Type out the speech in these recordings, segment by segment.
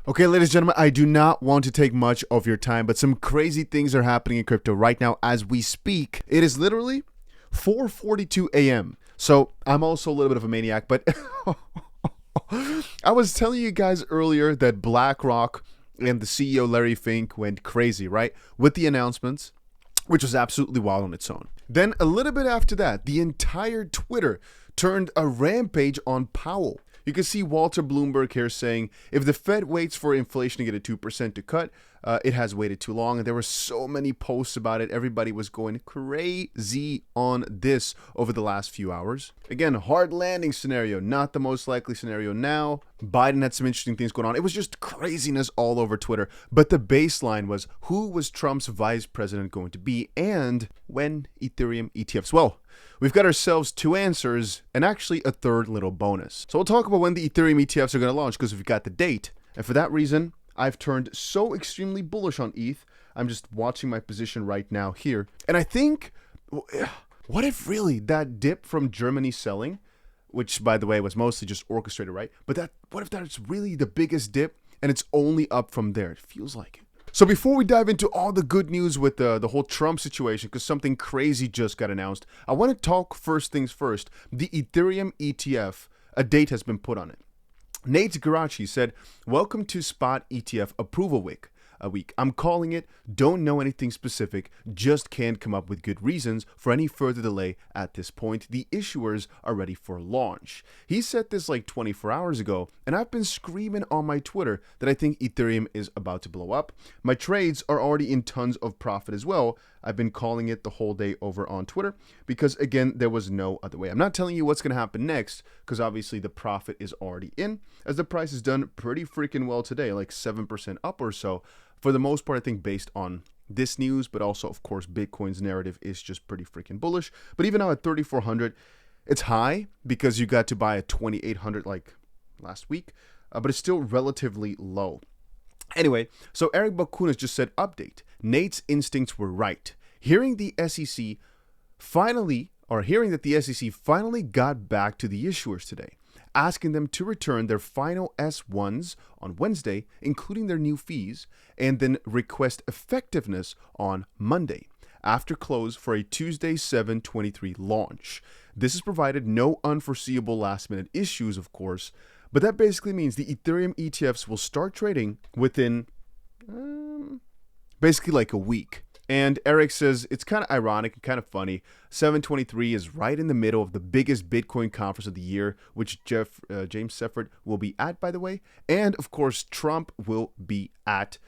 Okay, ladies and gentlemen, I do not want to take much of your time, but some crazy things are happening in crypto right now as we speak. It is literally 4:42 a.m. So I'm also a little bit of a maniac, but I was telling you guys earlier that BlackRock and the CEO Larry Fink went crazy, right? With the announcements, which was absolutely wild on its own. Then a little bit after that, the entire Twitter turned a rampage on Powell. You can see Walter Bloomberg here saying, if the Fed waits for inflation to get to 2% to cut, it has waited too long. And there were so many posts about it. Everybody was going crazy on this over the last few hours. Again, hard landing scenario, not the most likely scenario now. Biden had some interesting things going on. It was just craziness all over Twitter. But the baseline was, who was Trump's vice president going to be and when Ethereum ETFs? Well, we've got ourselves two answers and actually a third little bonus. So we'll talk about when the Ethereum ETFs are going to launch because we've got the date. And for that reason, I've turned so extremely bullish on ETH. I'm just watching my position right now here. And I think, what if really that dip from Germany selling, which by the way was mostly just orchestrated, right? But what if that's really the biggest dip and it's only up from there? It feels like it. So before we dive into all the good news with the whole Trump situation, because something crazy just got announced, I want to talk first things first. The Ethereum ETF, a date has been put on it. 𝗕𝗘𝗪𝗏𝗧𝗧 said, welcome to Spot ETF Approval Week. I'm calling it, don't know anything specific, just can't come up with good reasons for any further delay at this point. The issuers are ready for launch. He said this like 24 hours ago, and I've been screaming on my Twitter that I think Ethereum is about to blow up. My trades are already in tons of profit as well. I've been calling it the whole day over on Twitter because, again, there was no other way. I'm not telling you what's going to happen next because obviously the profit is already in, as the price has done pretty freaking well today, like 7% up or so. For the most part, I think based on this news, but also, of course, Bitcoin's narrative is just pretty freaking bullish. But even now at 3,400, it's high because you got to buy at 2,800 like last week, but it's still relatively low. Anyway, so Eric Bakunis just said, update. Nate's instincts were right. Hearing that the SEC finally got back to the issuers today, asking them to return their final S1s on Wednesday, including their new fees, and then request effectiveness on Monday, after close for a Tuesday 7/23 launch. This has provided no unforeseeable last-minute issues, of course, but that basically means the Ethereum ETFs will start trading within basically like a week. And Eric says it's kind of ironic and kind of funny. 7/23 is right in the middle of the biggest Bitcoin conference of the year, which James Seffert will be at, by the way. And of course, Trump will be at.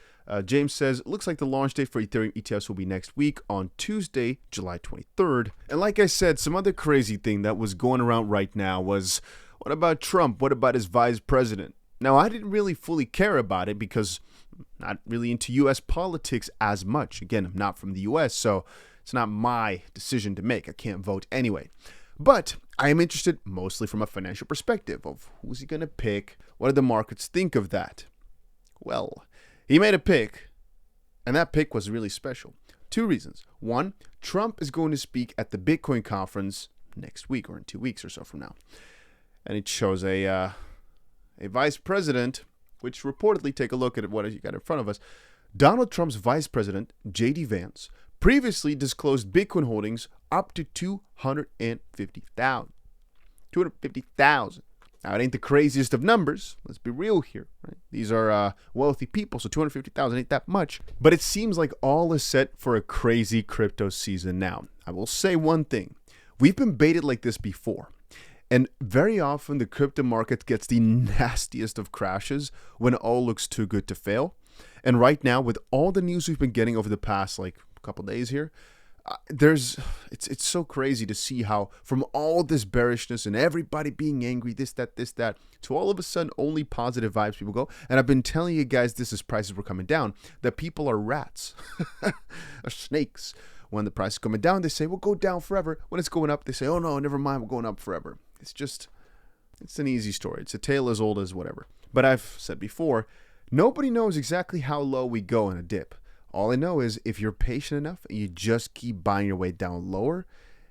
James says, looks like the launch date for Ethereum ETFs will be next week on Tuesday, July 23rd. And like I said, some other crazy thing that was going around right now was, what about Trump? What about his vice president? Now, I didn't really fully care about it because I'm not really into U.S. politics as much. Again, I'm not from the U.S., so it's not my decision to make. I can't vote anyway. But I am interested mostly from a financial perspective of who's he going to pick? What do the markets think of that? Well, he made a pick, and that pick was really special. Two reasons. One, Trump is going to speak at the Bitcoin conference next week or in 2 weeks or so from now. And it shows a vice president, which reportedly, take a look at what you got in front of us. Donald Trump's vice president, J.D. Vance, previously disclosed Bitcoin holdings up to 250,000. 250,000. Now, it ain't the craziest of numbers. Let's be real here. Right? These are wealthy people, so 250,000 ain't that much. But it seems like all is set for a crazy crypto season now. I will say one thing. We've been baited like this before. And very often the crypto market gets the nastiest of crashes when it all looks too good to fail. And right now, with all the news we've been getting over the past like couple days here, it's so crazy to see how from all this bearishness and everybody being angry, this, that, to all of a sudden only positive vibes people go. And I've been telling you guys this as prices were coming down, that people are rats, are snakes. When the price is coming down, they say, we'll go down forever. When it's going up, they say, oh no, never mind, we're going up forever. It's an easy story. It's a tale as old as whatever. But I've said before, nobody knows exactly how low we go in a dip. All I know is if you're patient enough and you just keep buying your way down lower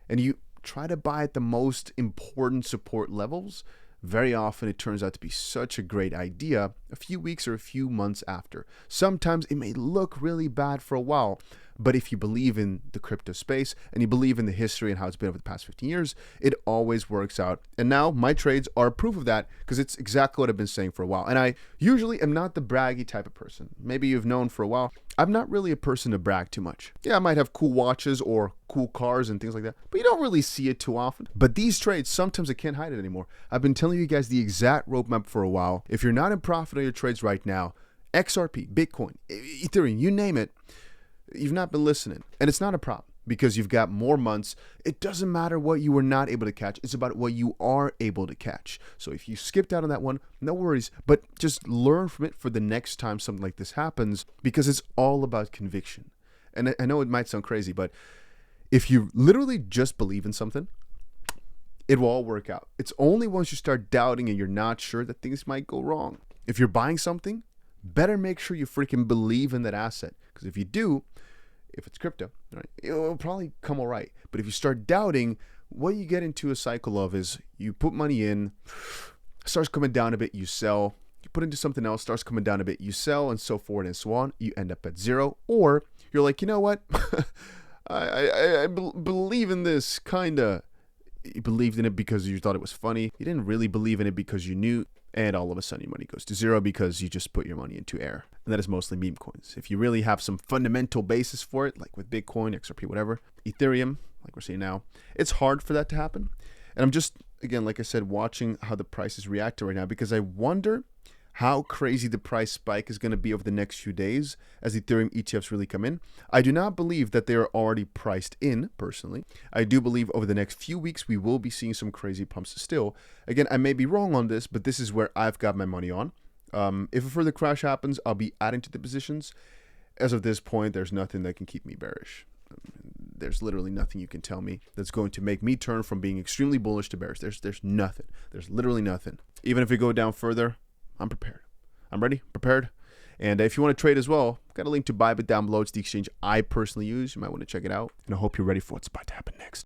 and you try to buy at the most important support levels, very often it turns out to be such a great idea a few weeks or a few months after. Sometimes it may look really bad for a while, but if you believe in the crypto space and you believe in the history and how it's been over the past 15 years, it always works out. And now my trades are proof of that, because it's exactly what I've been saying for a while. And I usually am not the braggy type of person. Maybe you've known for a while, I'm not really a person to brag too much. Yeah, I might have cool watches or cool cars and things like that, but you don't really see it too often. But these trades, sometimes I can't hide it anymore. I've been telling you guys the exact roadmap for a while. If you're not in profit on your trades right now, XRP, Bitcoin, Ethereum, you name it, you've not been listening. And it's not a problem, because you've got more months. It doesn't matter what you were not able to catch. It's about what you are able to catch. So if you skipped out on that one, no worries, but just learn from it for the next time something like this happens, because it's all about conviction. And I know it might sound crazy, but if you literally just believe in something, it will all work out. It's only once you start doubting and you're not sure that things might go wrong. If you're buying something, better make sure you freaking believe in that asset. Because if you do, if it's crypto, right, it will probably come all right. But if you start doubting, what you get into a cycle of is you put money in, starts coming down a bit, you sell. You put into something else, starts coming down a bit, you sell, and so forth and so on. You end up at zero. Or you're like, you know what? I believe in this, kinda. You believed in it because you thought it was funny. You didn't really believe in it because you knew, and all of a sudden your money goes to zero because you just put your money into air. And that is mostly meme coins. If you really have some fundamental basis for it, like with Bitcoin, XRP, whatever, Ethereum, like we're seeing now, it's hard for that to happen. And I'm just, again, like I said, watching how the prices react right now, because I wonder how crazy the price spike is going to be over the next few days as Ethereum ETFs really come in. I do not believe that they are already priced in, personally. I do believe over the next few weeks, we will be seeing some crazy pumps still. Again, I may be wrong on this, but this is where I've got my money on. If a further crash happens, I'll be adding to the positions. As of this point, there's nothing that can keep me bearish. There's literally nothing you can tell me that's going to make me turn from being extremely bullish to bearish. There's nothing. There's literally nothing. Even if we go down further, I'm prepared. I'm ready, prepared. And if you want to trade as well, I've got a link to 𝗫𝗫𝗀𝗏 down below. It's the exchange I personally use. You might want to check it out. And I hope you're ready for what's about to happen next.